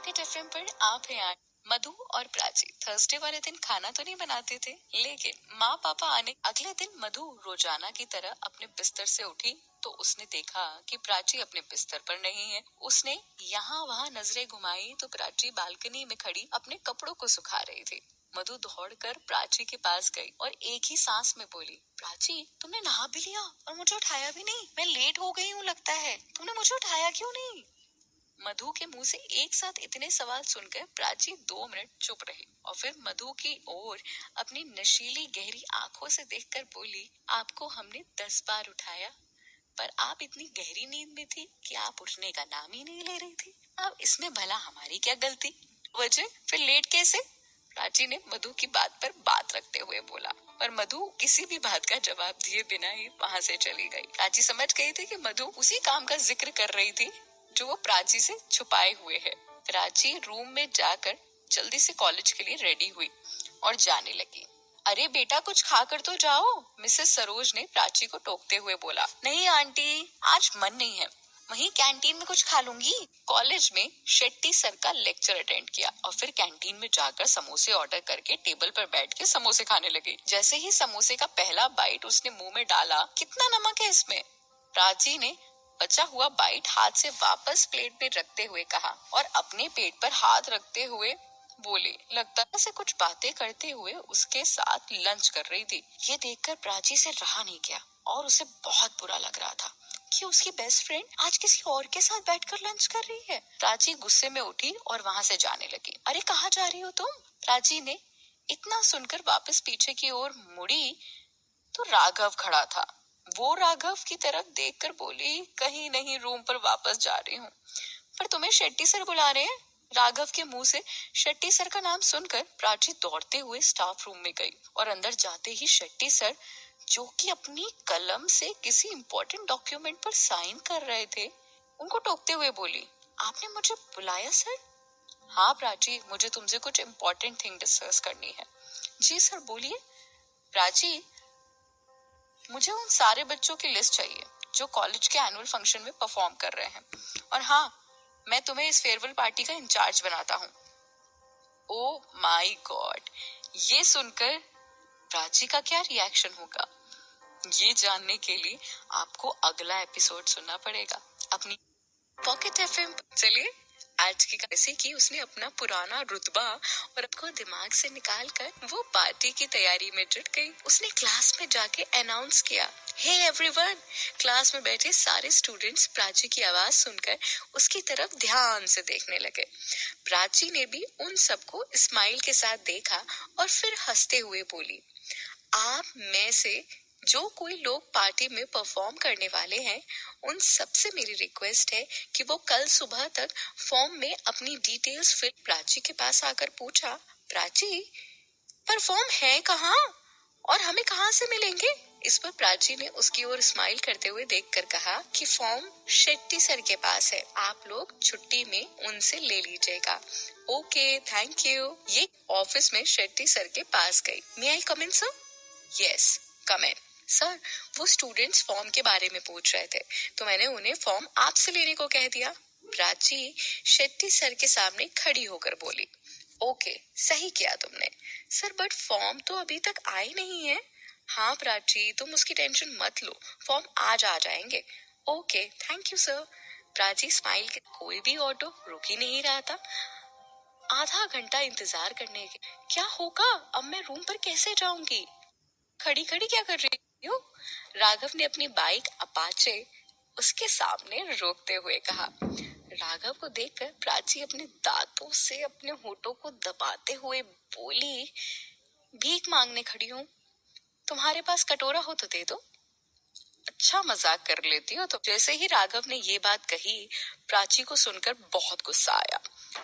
Pocket FM पर आप हैं आज। मधु और प्राची थर्सडे वाले दिन खाना तो नहीं बनाते थे, लेकिन माँ पापा आने अगले दिन मधु रोजाना की तरह अपने बिस्तर से उठी तो उसने देखा कि प्राची अपने बिस्तर पर नहीं है। उसने यहाँ वहाँ नजरें घुमाई तो प्राची बालकनी में खड़ी अपने कपड़ों को सुखा रही थी। मधु दौड़कर प्राची के पास गई और एक ही सांस में बोली, प्राची तुमने नहा भी लिया और मुझे उठाया भी नहीं। मैं लेट हो गई हूँ लगता है, तुमने मुझे उठाया क्यों नहीं? मधु के मुंह से एक साथ इतने सवाल सुनकर प्राची 2 मिनट चुप रही और फिर मधु की ओर अपनी नशीली गहरी आंखों से देखकर बोली, आपको हमने 10 बार उठाया पर आप इतनी गहरी नींद में थी कि आप उठने का नाम ही नहीं ले रही थी। अब इसमें भला हमारी क्या गलती? वजह फिर लेट कैसे? प्राची ने मधु की बात पर बात रखते हुए बोला, पर मधु किसी भी बात का जवाब दिए बिना ही वहाँ से चली गई। प्राची समझ गई थी कि मधु उसी काम का जिक्र कर रही थी जो वो प्राची से छुपाए हुए है। प्राची रूम में जाकर जल्दी से कॉलेज के लिए रेडी हुई और जाने लगी। अरे बेटा कुछ खाकर तो जाओ, मिसेस सरोज ने प्राची को टोकते हुए बोला। नहीं आंटी, आज मन नहीं है, वहीं कैंटीन में कुछ खा लूंगी। कॉलेज में शेट्टी सर का लेक्चर अटेंड किया और फिर कैंटीन में जाकर समोसे ऑर्डर करके टेबल पर बैठ के समोसे खाने लगी। जैसे ही समोसे का पहला बाइट उसने मुंह में डाला, कितना नमक है इसमें? प्राची ने बचा हुआ बाइट हाथ से वापस प्लेट में रखते हुए कहा और अपने पेट पर हाथ रखते हुए बोली, लगता है से कुछ बातें करते हुए उसके साथ लंच कर रही थी। ये देखकर प्राची से रहा नहीं गया और उसे बहुत बुरा लग रहा था कि उसकी बेस्ट फ्रेंड आज किसी और के साथ बैठकर लंच कर रही है। प्राची गुस्से में उठी और वहाँ से जाने लगी। अरे कहाँ जा रही हो तुम? प्राची ने इतना सुनकर वापस पीछे की ओर मुड़ी तो राघव खड़ा था। वो राघव की तरफ देखकर बोली, कहीं नहीं, रूम पर वापस जा रही हूँ। पर तुम्हें शेट्टी सर बुला रहे हैं। राघव के मुंह से शेट्टी सर का नाम सुनकर प्राची दौड़ते हुए स्टाफ रूम में गई और अंदर जाते ही शेट्टी सर, जो कि अपनी कलम से किसी इम्पोर्टेंट डॉक्यूमेंट पर साइन कर रहे थे, उनको टोकते हुए बोली, आपने मुझे बुलाया सर? हाँ प्राची, मुझे तुमसे कुछ इम्पोर्टेंट थिंग डिस्कस करनी है। जी सर बोलिए। प्राची, मुझे उन सारे बच्चों की लिस्ट चाहिए जो कॉलेज के एनुअल फंक्शन में परफॉर्म कर रहे हैं, और हाँ, मैं तुम्हें इस फेयरवेल पार्टी का इंचार्ज बनाता हूँ। ओ माय गॉड, ये सुनकर प्राची का क्या रिएक्शन होगा, ये जानने के लिए आपको अगला एपिसोड सुनना पड़ेगा अपनी पॉकेट एफएम। चलिए आज की ऐसे कि उसने अपना पुराना रुतबा और आपको दिमाग से निकाल कर वो पार्टी की तैयारी में जुट गई। उसने क्लास में जाके अनाउंस किया, हे एवरीवन। क्लास में बैठे सारे स्टूडेंट्स प्राची की आवाज सुनकर उसकी तरफ ध्यान से देखने लगे। प्राची ने भी उन सबको स्माइल के साथ देखा और फिर हंसते हुए बोली, आप में से जो कोई लोग पार्टी में परफॉर्म करने वाले हैं, उन सबसे मेरी रिक्वेस्ट है कि वो कल सुबह तक फॉर्म में अपनी डिटेल्स फिल। प्राची के पास आकर पूछा, प्राची पर फॉर्म है कहाँ और हमें कहाँ से मिलेंगे? इस पर प्राची ने उसकी ओर स्माइल करते हुए देखकर कहा कि फॉर्म शेट्टी सर के पास है, आप लोग छुट्टी में उनसे ले लीजिएगा। Okay thank you. ये ऑफिस में शेट्टी सर के पास गई। मे आई कम इन सर? यस कम इन। सर, वो स्टूडेंट्स फॉर्म के बारे में पूछ रहे थे तो मैंने उन्हें फॉर्म आपसे लेने को कह दिया। प्राची शेट्टी सर के सामने खड़ी होकर बोली, ओके सही किया तुमने सर, बट फॉर्म तो अभी तक आई नहीं है। हाँ प्राची, तुम उसकी टेंशन मत लो, फॉर्म आज आ जाएंगे। Okay thank you sir. Prachi smile के कोई भी ऑटो रुक ही नहीं रहा था। आधा घंटा इंतजार करने के क्या होगा, अब मैं रूम पर कैसे जाऊंगी? खड़ी खड़ी क्या कर रही हो? राघव ने अपनी बाइक अपाचे उसके सामने रोकते हुए कहा। राघव को देखकर प्राची अपने दांतों से अपने होठों को दबाते हुए बोली, भीख मांगने खड़ी हूँ, तुम्हारे पास कटोरा हो तो दे दो। अच्छा मजाक कर लेती हो तो। जैसे ही राघव ने ये बात कही, प्राची को सुनकर बहुत गुस्सा आया।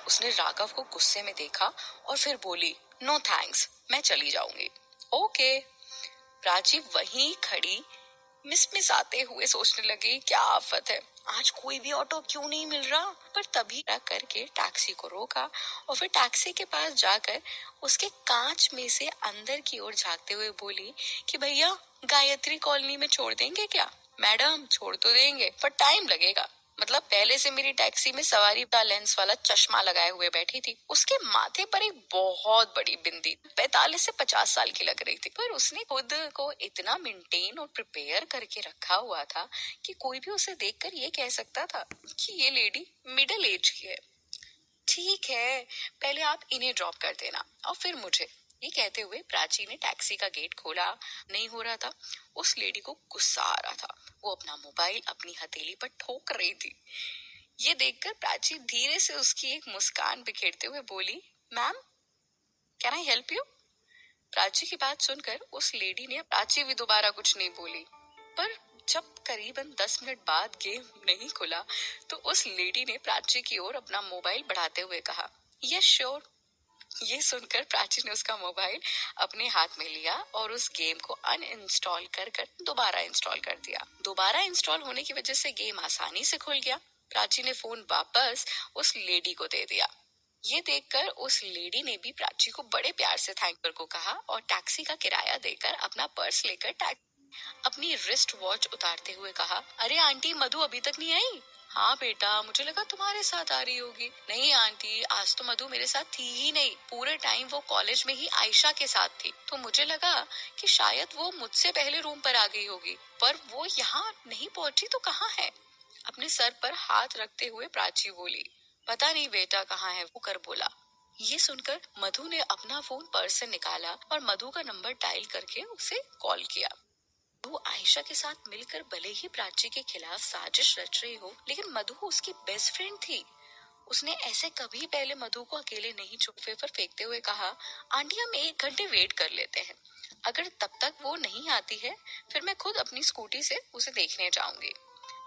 उसने राघव को गुस्से में देखा और फिर बोली, नो थैंक्स, मैं चली जाऊंगी। ओके। प्राची वहीं खड़ी मिसमिसाते हुए सोचने लगी, क्या आफत है, आज कोई भी ऑटो क्यों नहीं मिल रहा? पर तभी करके टैक्सी को रोका और फिर टैक्सी के पास जाकर उसके कांच में से अंदर की ओर झांकते हुए बोली कि भैया गायत्री कॉलोनी में छोड़ देंगे क्या? मैडम छोड़ तो देंगे पर टाइम लगेगा। मतलब पहले से मेरी टैक्सी में सवारी का लेंस वाला चश्मा लगाए हुए बैठी थी। उसके माथे पर एक बहुत बड़ी बिंदी 45 से 50 साल की लग रही थी, पर उसने खुद को इतना मेंटेन और प्रिपेयर करके रखा हुआ था कि कोई भी उसे देखकर ये कह सकता था कि ये लेडी मिडिल एज की है। ठीक है, पहले आप इन्हें ड्रॉप कर देना और फिर मुझे। ये कहते हुए प्राची ने टैक्सी का गेट खोला। नहीं हो रहा था। उस लेडी को गुस्सा आ रहा था। वो अपना मोबाइल अपनी हथेली पर ठोक रही थी। ये देखकर प्राची धीरे से उसकी एक मुस्कान बिखेरते हुए बोली, ma'am, can I help you? Prachi की बात सुनकर उस लेडी ने, प्राची भी दोबारा कुछ नहीं बोली। पर जब करीबन 10 मिनट बाद गेम नहीं खुला तो उस लेडी ने प्राची की ओर अपना मोबाइल बढ़ाते हुए कहा, यस श्योर। ये सुनकर प्राची ने उसका मोबाइल अपने हाथ में लिया और उस गेम को अनइंस्टॉल कर कर दोबारा इंस्टॉल कर दिया। दोबारा इंस्टॉल होने की वजह से गेम आसानी से खुल गया। प्राची ने फोन वापस उस लेडी को दे दिया। ये देखकर उस लेडी ने भी प्राची को बड़े प्यार से थैंक को कहा और टैक्सी का किराया देकर अपना पर्स लेकर अपनी रिस्ट वॉच उतारते हुए कहा, अरे आंटी, मधु अभी तक नहीं आई? हाँ बेटा, मुझे लगा तुम्हारे साथ आ रही होगी। नहीं आंटी, आज तो मधु मेरे साथ थी ही नहीं। पूरे टाइम वो कॉलेज में ही आयशा के साथ थी, तो मुझे लगा कि शायद वो मुझसे पहले रूम पर आ गई होगी, पर वो यहाँ नहीं पहुँची तो कहाँ है? अपने सर पर हाथ रखते हुए प्राची बोली, पता नहीं बेटा कहाँ है, वो कर बोला। ये सुनकर मधु ने अपना फोन पर्स से निकाला और मधु का नंबर डायल करके उसे कॉल किया। वो आयशा के साथ मिलकर भले ही प्राची के खिलाफ साजिश रच रही हो, लेकिन मधु उसकी बेस्ट फ्रेंड थी। उसने ऐसे कभी पहले मधु को अकेले नहीं सोफे पर फेंकते हुए कहा, आंटी हम 1 घंटे वेट कर लेते हैं। अगर तब तक वो नहीं आती है फिर मैं खुद अपनी स्कूटी से उसे देखने जाऊंगी।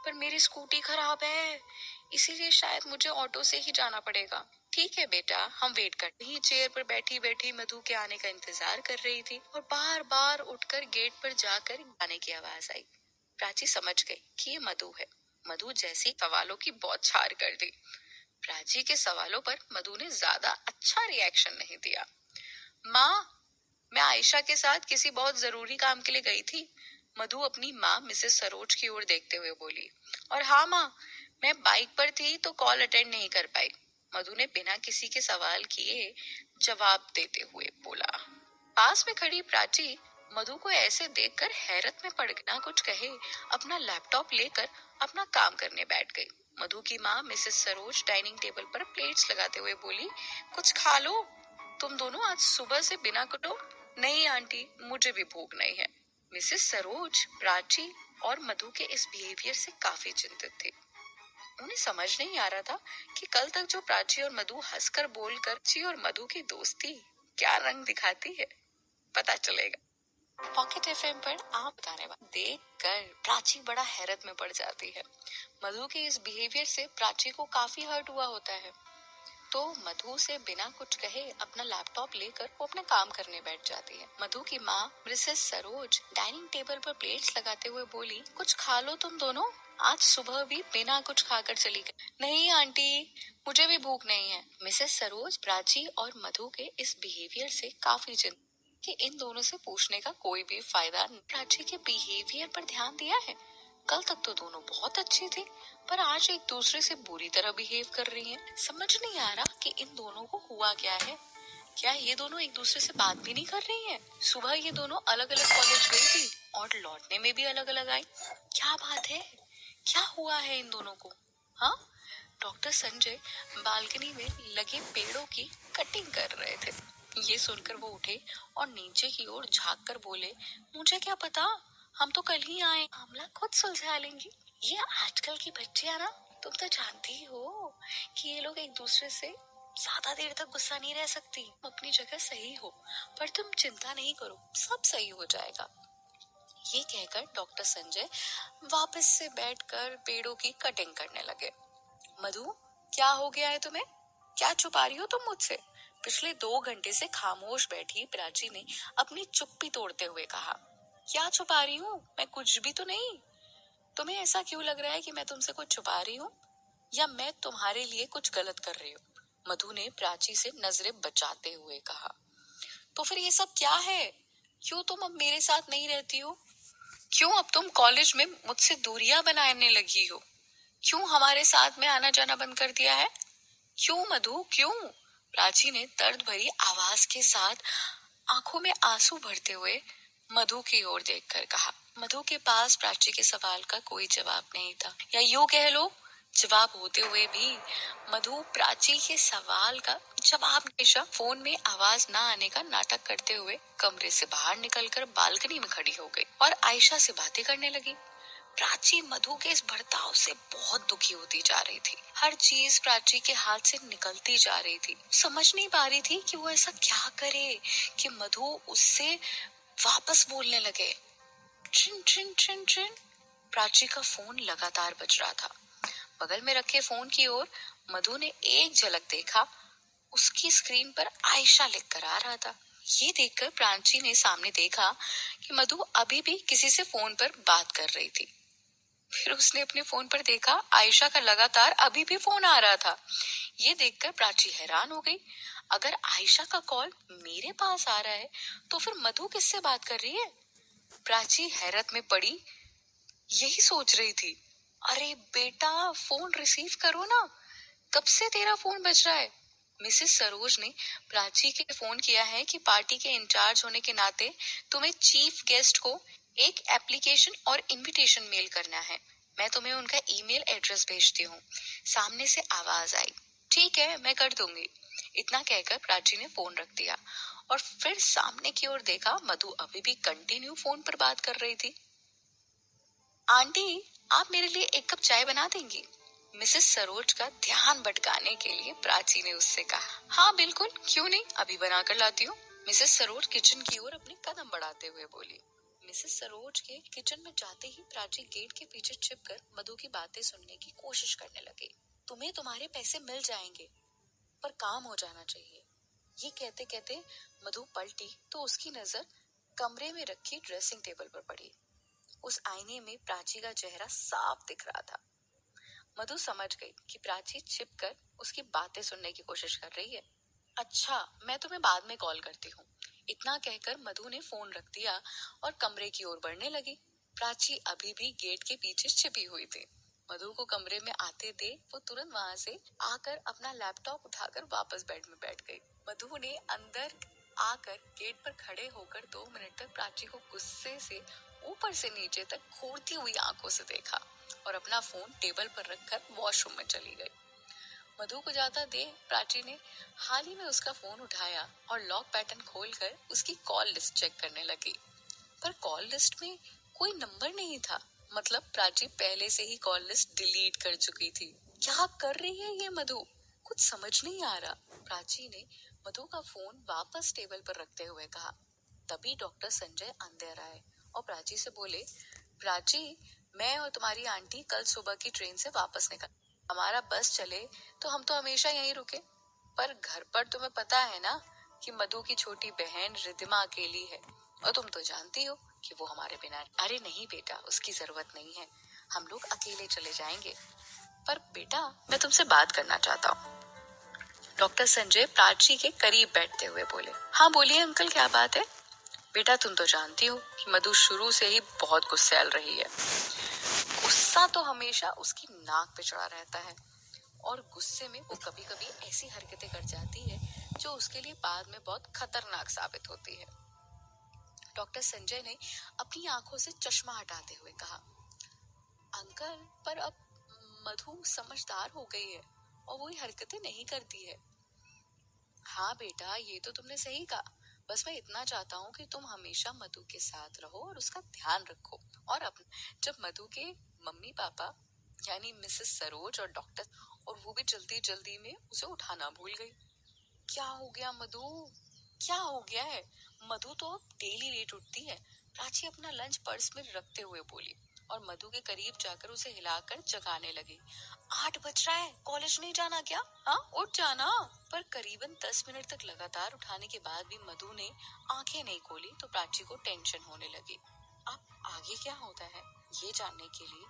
पर मेरी स्कूटी खराब है, इसीलिए शायद मुझे ऑटो से ही जाना पड़ेगा। ठीक है बेटा, हम वेट करते ही चेयर पर बैठी बैठी मधु के आने का इंतजार कर रही थी और बार बार उठकर गेट पर जाकर गाने की आवाज आई। प्राची समझ गई कि ये मधु है। मधु जैसी सवालों की बौछार कर दी। प्राची के सवालों पर मधु ने ज्यादा अच्छा रिएक्शन नहीं दिया। माँ, मैं आयशा के साथ किसी बहुत जरूरी काम के लिए गई थी। मधु अपनी माँ मिसेस सरोज की ओर देखते हुए बोली। और हाँ माँ, मैं बाइक पर थी तो कॉल अटेंड नहीं कर पाई। मधु ने बिना किसी के सवाल किए जवाब देते हुए बोला। पास में खड़ी प्राची मधु को ऐसे देखकर हैरत में पड़ गई। ना कुछ कहे अपना लैपटॉप लेकर अपना काम करने बैठ गई। मधु की माँ मिसेस सरोज डाइनिंग टेबल पर प्लेट्स लगाते हुए बोली, कुछ खा लो, तुम दोनों आज सुबह से बिना कटो। नहीं आंटी, मुझे भी भूख नहीं है। मिसेस सरोज प्राची और मधु के इस बिहेवियर से काफी चिंतित थी। उन्हें समझ नहीं आ रहा था कि कल तक जो प्राची और मधु हंसकर बोलकर प्राची और मधु की दोस्ती क्या रंग दिखाती है। पता चलेगा। पॉकेट एफएम पर आप बताने वाले देख कर प्राची बड़ा हैरत में पड़ जाती है। मधु के इस बिहेवियर से प्राची को काफी हर्ट हुआ होता है, तो मधु से बिना कुछ कहे अपना लैपटॉप लेकर वो अपना काम करने बैठ जाती है। मधु की माँ मिसेस सरोज डाइनिंग टेबल पर प्लेट्स लगाते हुए बोली, कुछ खा लो तुम दोनों, आज सुबह भी बिना कुछ खाकर चली गई। नहीं आंटी, मुझे भी भूख नहीं है। मिसेस सरोज प्राची और मधु के इस बिहेवियर से काफी चिंतित कि इन दोनों से पूछने का कोई भी फायदा नहीं। प्राची के बिहेवियर पर ध्यान दिया है? कल तक तो दोनों बहुत अच्छी थी, पर आज एक दूसरे से बुरी तरह बिहेव कर रही हैं। समझ नहीं आ रहा कि इन दोनों को हुआ क्या है। क्या ये दोनों एक दूसरे से बात भी नहीं कर रही हैं? सुबह ये दोनों अलग अलग कॉलेज गई थी और लौटने में भी अलग अलग आई। क्या बात है? क्या हुआ है इन दोनों को? हाँ, डॉक्टर संजय बालकनी में लगे पेड़ों की कटिंग कर रहे थे। ये सुनकर वो उठे और नीचे की ओर झांक कर बोले, मुझे क्या पता, हम तो कल ही आए, मामला खुद सुलझा लेंगी। ये आजकल की बच्चियां ना, तुम तो जानती ही हो कि ये लोग एक दूसरे से ज्यादा देर तक गुस्सा नहीं रह सकती। अपनी जगह सही हो, पर तुम चिंता नहीं करो, सब सही हो जाएगा। ये कहकर डॉक्टर संजय वापस से बैठकर पेड़ों की कटिंग करने लगे। मधु, क्या हो गया है तुम्हें? क्या छुपा रही हो तुम मुझसे? पिछले 2 घंटे से खामोश बैठी प्राची ने अपनी चुप्पी तोड़ते हुए कहा। क्या छुपा रही हूँ? मैं कुछ भी तो नहीं। तुम्हें ऐसा क्यों लग रहा है कि मैं तुमसे कुछ छुपा रही हूँ या मैं तुम्हारे लिए कुछ गलत कर रही हूँ? मधु ने प्राची से नजरें बचाते हुए कहा। तो फिर ये सब क्या है? क्यों तुम अब मेरे साथ नहीं रहती हो? क्यों अब तुम कॉलेज में मुझसे दूरियां बनाने लगी हो? क्यों हमारे साथ में आना जाना बंद कर दिया है? क्यों मधु, क्यों? प्राची ने दर्द भरी आवाज के साथ आंखों में आंसू भरते हुए मधु की ओर देखकर कहा। मधु के पास प्राची के सवाल का कोई जवाब नहीं था, या यूं कह लो जवाब होते हुए भी मधु प्राची के सवाल का जवाब हमेशा फोन में आवाज ना आने का नाटक करते हुए कमरे से बाहर निकलकर बालकनी में खड़ी हो गई और आयशा से बातें करने लगी। प्राची मधु के इस बर्ताव से बहुत दुखी होती जा रही थी। हर चीज प्राची के हाथ से निकलती जा रही थी। समझ नहीं पा रही थी कि वो ऐसा क्या करे कि मधु उससे वापस बोलने लगे। ट्रिन ट्रिन ट्रिन ट्रिन प्राची का फोन लगातार बज रहा था। बगल में रखे फोन की ओर मधु ने एक झलक देखा। उसकी स्क्रीन पर आयशा लिखकर आ रहा था। ये देखकर प्राची ने सामने देखा कि मधु अभी भी किसी से फोन पर बात कर रही थी। फिर उसने अपने फोन पर देखा, आयशा का लगातार अभी भी फोन आ रहा था। ये देखकर प्राची हैरान हो गई। अगर आयशा का कॉल मेरे पास आ रहा है तो फिर मधु किससे बात कर रही है? प्राची हैरत में पड़ी यही सोच रही थी। अरे बेटा, फोन रिसीव करो ना, कब से तेरा फोन बज रहा है? मिसेस सरोज ने प्राची के फोन किया है कि पार्टी के इंचार्ज होने के नाते तुम्हें चीफ गेस्ट को एक एप्लीकेशन और इनविटेशन मेल करना है। मैं तुम्हें उनका ईमेल एड्रेस भेजती हूँ। सामने से आवाज आई। ठीक है, मैं कर दूंगी। इतना कहकर प्राची ने फोन रख दिया और फिर सामने की ओर देखा। मधु अभी भी कंटिन्यू फोन पर बात कर रही थी। आंटी, आप मेरे लिए एक कप चाय बना देंगी? मिसेस सरोज का ध्यान भटकाने के लिए प्राची ने उससे कहा। हाँ बिल्कुल, क्यों नहीं, अभी बना कर लाती हूँ। मिसेस सरोज किचन की ओर अपने कदम बढ़ाते हुए बोली। मिसेस सरोज के किचन में जाते ही प्राची गेट के पीछे छिपकर मधु की बातें सुनने की कोशिश करने लगी। तुम्हें तुम्हारे पैसे मिल जाएंगे, पर काम हो जाना चाहिए। ये कहते कहते मधु पलटी तो उसकी नजर कमरे में रखी ड्रेसिंग टेबल पर पड़ी। उस आईने में प्राची का चेहरा साफ दिख रहा था। मधु समझ गई कि प्राची छिपकर उसकी बातें सुनने की कोशिश कर रही है। अच्छा, मैं तुम्हें बाद में कॉल करती हूँ। इतना कहकर मधु ने फोन रख दिया और कमरे की ओर बढ़ने लगी। प्राची अभी भी गेट के पीछे छिपी हुई थी। मधु को कमरे में आते देख वो तुरंत वहां से आकर अपना लैपटॉप उठाकर वापस बेड में बैठ गई। मधु ने अंदर आकर गेट पर खड़े होकर 2 मिनट तक प्राची को गुस्से से ऊपर से नीचे तक घूरती हुई आंखों से देखा और अपना फोन टेबल पर रखकर वॉशरूम में चली गई। मधु को जाता देख प्राची ने हाल ही में उसका फोन उठाया और लॉक पैटर्न खोलकर उसकी कॉल लिस्ट चेक करने लगी। पर कॉल लिस्ट में कोई नंबर नहीं था। मतलब प्राची पहले से ही कॉल लिस्ट डिलीट कर चुकी थी। क्या कर रही है ये मधु? कुछ समझ नहीं आ रहा। प्राची ने मधु का फोन वापस टेबल पर रखते हुए कहा। तभी डॉक्टर संजय अंदर आए और प्राची से बोले, प्राची, मैं और तुम्हारी आंटी कल सुबह की ट्रेन से वापस निकल। हमारा बस चले तो हम तो हमेशा यहीं रुके, पर घर पर तुम्हें पता है ना कि मधु की छोटी बहन रिद्धिमा अकेली है और तुम तो जानती हो कि वो हमारे बिना। अरे नहीं बेटा, उसकी जरूरत नहीं है, हम लोग अकेले चले जाएंगे। पर बेटा, मैं तुमसे बात करना चाहता हूँ। डॉक्टर संजय प्राची के करीब बैठते हुए बोले। हाँ बोलिए अंकल, क्या बात है? बेटा, तुम तो जानती हो कि मधु शुरू से ही बहुत गुस्सैल रही है। गुस्सा तो हमेशा उसकी नाक पे चढ़ा रहता है और गुस्से में वो कभी कभी ऐसी हरकतें कर जाती है जो उसके लिए बाद में बहुत खतरनाक साबित होती है। डॉक्टर संजय ने अपनी आंखों से चश्मा हटाते हुए कहा। अंकल, पर अब मधु समझदार हो गई है और वही हरकतें नहीं करती है। हाँ बेटा, ये तो तुमने सही कहा। बस मैं इतना चाहता हूँ कि तुम हमेशा मधु के साथ रहो और उसका ध्यान रखो। और अब जब मधु के मम्मी पापा यानी मिसेस सरोज और डॉक्टर, और वो भी जल्दी जल्दी में उसे उठाना भूल गई। क्या हो गया मधु? क्या हो गया है? मधु तो अब डेली लेट उठती है। प्राची अपना लंच पर्स में रखते हुए बोली और मधु के करीब जाकर उसे हिलाकर जगाने लगी। 8 बज रहा है, कॉलेज नहीं जाना क्या? हाँ, उठ जाना। पर करीबन 10 मिनट तक लगातार उठाने के बाद भी मधु ने आंखें नहीं खोली तो प्राची को टेंशन होने लगी। अब आगे क्या होता है, ये जानने के लिए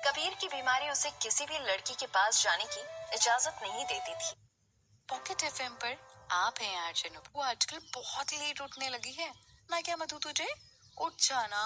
कबीर की बीमारी उसे किसी भी लड़की के पास जाने की इजाजत नहीं देती थी। पॉकेट एफएम पर आप हैं आर्चन। वो आजकल बहुत लेट उठने लगी है ना क्या मधु? तुझे उठ जाना।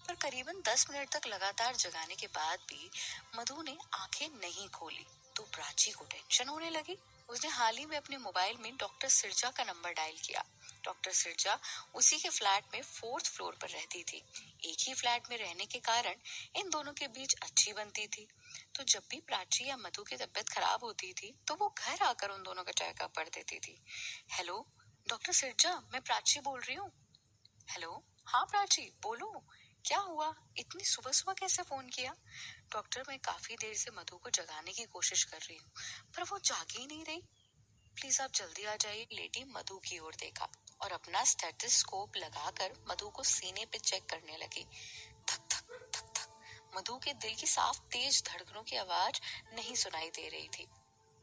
पर करीबन 10 मिनट तक लगातार जगाने के बाद भी मधु ने आंखें नहीं खोली तो प्राची को टेंशन होने लगी। उसने हाल ही में अपने मोबाइल में डॉक्टर सिरजा का नंबर डायल किया। डॉक्टर सिरजा उसी के फ्लैट में 4th फ्लोर पर रहती थी। एक ही फ्लैट में रहने के कारण इन दोनों के बीच अच्छी बनती थी। तो जब भी प्राची या मधु की तबीयत खराब होती थी तो वो घर आकर उन दोनों का चेकअप कर देती थी। हेलो डॉक्टर सिरजा, मैं प्राची बोल रही हूँ। हेलो, हाँ प्राची बोलो, क्या हुआ, इतनी सुबह सुबह कैसे फोन किया? डॉक्टर, मैं काफी देर से मधु को जगाने की कोशिश कर रही हूँ पर वो जाग ही नहीं रही। प्लीज आप जल्दी आ जाइए। लेडी मधु की ओर देखा और अपना स्टेथोस्कोप लगाकर मधु को सीने पे चेक करने लगी। धक धक धक धक। मधु के दिल की साफ तेज धड़कनों की आवाज नहीं सुनाई दे रही थी।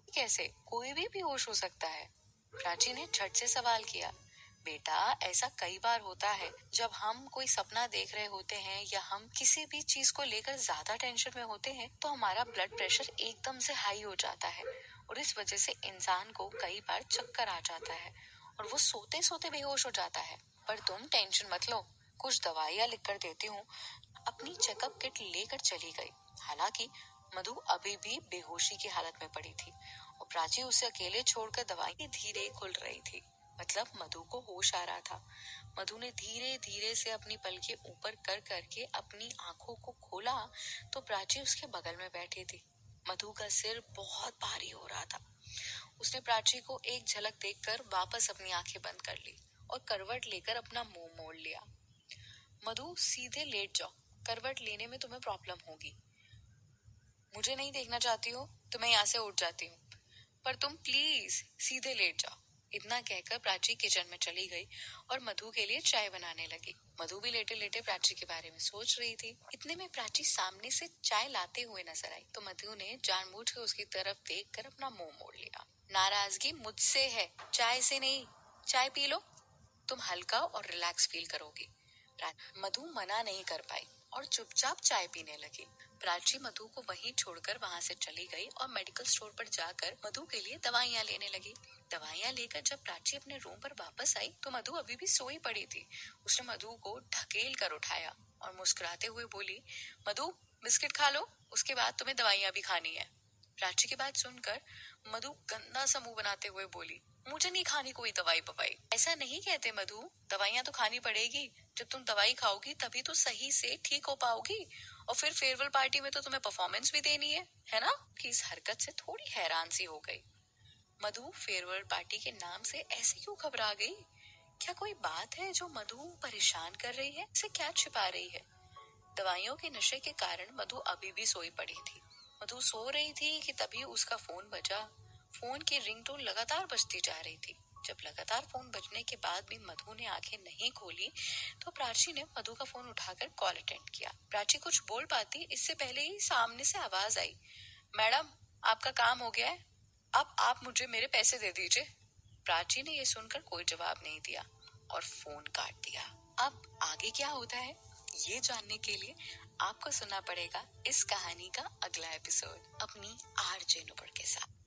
कैसे कोई भी बेहोश हो सकता है? प्राची ने झट से सवाल किया। बेटा, ऐसा कई बार होता है जब हम कोई सपना देख रहे होते हैं या हम किसी भी चीज को लेकर ज्यादा टेंशन में होते हैं तो हमारा ब्लड प्रेशर एकदम से हाई हो जाता है और इस वजह से इंसान को कई बार चक्कर आ जाता है और वो सोते सोते बेहोश हो जाता है। पर तुम टेंशन मत लो, कुछ दवाइयाँ लिख कर देती हूँ। अपनी चेकअप किट लेकर चली गई। हालांकि मधु अभी भी बेहोशी की हालत में पड़ी थी और प्राची उसे अकेले छोड़कर दवाई धीरे खुल रही थी। मतलब मधु को होश आ रहा था। मधु ने धीरे धीरे से अपनी पलकें ऊपर कर करके अपनी आंखों को खोला तो प्राची उसके बगल में बैठी थी। मधु का सिर बहुत भारी हो रहा था। उसने प्राची को एक झलक देखकर वापस अपनी आंखें बंद कर ली और करवट लेकर अपना मुंह मोड़ लिया। मधु, सीधे लेट जाओ, करवट लेने में तुम्हें प्रॉब्लम होगी। मुझे नहीं देखना चाहती हो तो मैं यहाँ से उठ जाती हूँ, पर तुम प्लीज सीधे लेट जाओ। इतना कहकर प्राची किचन में चली गई और मधु के लिए चाय बनाने लगी। मधु भी लेटे लेटे प्राची के बारे में सोच रही थी। इतने में प्राची सामने से चाय लाते हुए नजर आई तो मधु ने जानबूझ के उसकी तरफ देखकर अपना मुंह मोड़ लिया। नाराजगी मुझसे है, चाय से नहीं। चाय पी लो, तुम हल्का और रिलैक्स फील करोगी। मधु मना नहीं कर पाई और चुपचाप चाय पीने लगी। प्राची मधु को वहीं छोड़कर वहां से चली गई और मेडिकल स्टोर पर जाकर मधु के लिए दवाइयाँ लेने लगी। दवाइयाँ लेकर जब प्राची अपने रूम पर वापस आई तो मधु अभी भी सोई पड़ी थी। उसने मधु को ढकेल कर उठाया और मुस्कुराते हुए बोली, मधु बिस्किट खा लो, उसके बाद तुम्हें दवाइयाँ भी खानी है। प्राची की बात सुनकर मधु गंदा सा मुंह बनाते हुए बोली, मुझे नहीं खानी कोई दवाई बवाई। ऐसा नहीं कहते मधु, दवाइयाँ तो खानी पड़ेगी। जब तुम दवाई खाओगी तभी तो सही से ठीक हो पाओगी और फिर फेयरवेल पार्टी में तो तुम्हें परफॉर्मेंस भी देनी है ना? कि इस हरकत से थोड़ी हैरान सी हो गई। मधु फेयरवेल पार्टी के नाम से ऐसे क्यों घबरा गई? क्या कोई बात है जो मधु परेशान कर रही है? इसे क्या छिपा रही है? दवाइयों के नशे के कारण मधु अभी भी सोई पड़ी थी। मधु सो रही थी कि तभी उसका फोन बजा। फोन की रिंगटोन लगातार बजती जा रही थी। जब लगातार फोन बजने के बाद भी मधु ने आंखें नहीं खोली तो प्राची ने मधु का फोन उठाकर कॉल अटेंड किया। प्राची कुछ बोल पाती इससे पहले ही सामने से आवाज आई, मैडम आपका काम हो गया है, अब आप मुझे मेरे पैसे दे दीजिए। प्राची ने यह सुनकर कोई जवाब नहीं दिया और फोन काट दिया। अब आगे क्या होता है ये जानने के लिए आपको सुनना पड़ेगा इस कहानी का अगला एपिसोड अपनी आरजे नुपुर के साथ।